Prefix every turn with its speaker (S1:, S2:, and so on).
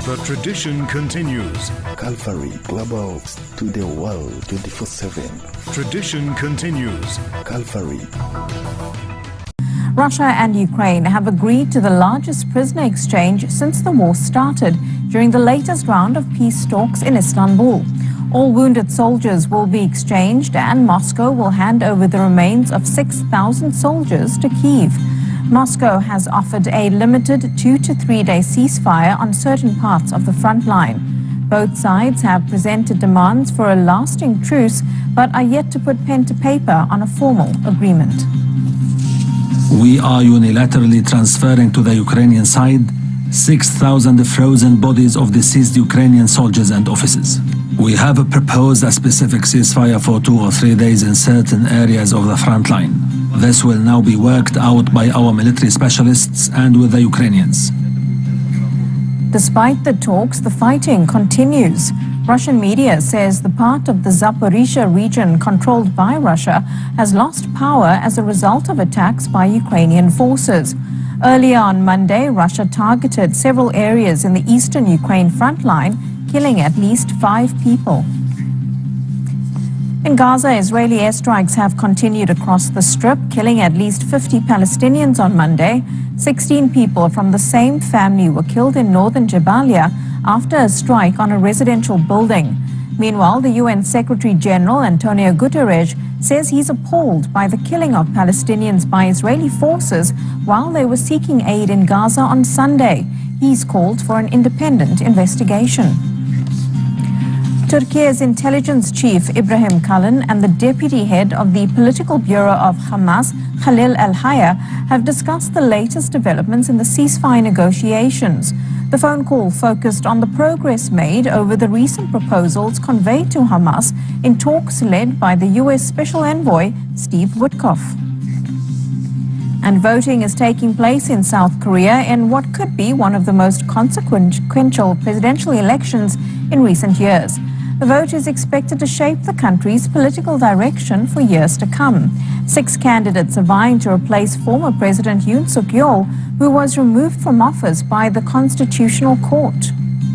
S1: The tradition continues.
S2: Calvary Global to the world 24/7.
S1: Tradition continues.
S2: Calvary.
S3: Russia and Ukraine have agreed to the largest prisoner exchange since the war started during the latest round of peace talks in Istanbul. All wounded soldiers will be exchanged and Moscow will hand over the remains of 6,000 soldiers to Kyiv. Moscow has offered a limited 2 to 3 day ceasefire on certain parts of the front line. Both sides have presented demands for a lasting truce, but are yet to put pen to paper on a formal agreement.
S4: We are unilaterally transferring to the Ukrainian side 6,000 frozen bodies of deceased Ukrainian soldiers and officers. We have proposed a specific ceasefire for 2 or 3 days in certain areas of the front line. This will now be worked out by our military specialists and with the Ukrainians.
S3: Despite the talks, the fighting continues. Russian media says the part of the Zaporizhzhia region controlled by Russia has lost power as a result of attacks by Ukrainian forces. Earlier on Monday, Russia targeted several areas in the eastern Ukraine front line, killing at least 5 people. In Gaza, Israeli airstrikes have continued across the Strip, killing at least 50 Palestinians on Monday. 16 people from the same family were killed in northern Jabalia after a strike on a residential building. Meanwhile, the UN Secretary General Antonio Guterres says he's appalled by the killing of Palestinians by Israeli forces while they were seeking aid in Gaza on Sunday. He's called for an independent investigation. Turkey's intelligence chief Ibrahim Kalin and the deputy head of the political bureau of Hamas, Khalil al-Hayya, have discussed the latest developments in the ceasefire negotiations. The phone call focused on the progress made over the recent proposals conveyed to Hamas in talks led by the U.S. Special Envoy Steve Witkoff. And voting is taking place in South Korea in what could be one of the most consequential presidential elections in recent years. The vote is expected to shape the country's political direction for years to come. 6 candidates are vying to replace former President Yoon Suk-yeol, who was removed from office by the Constitutional Court.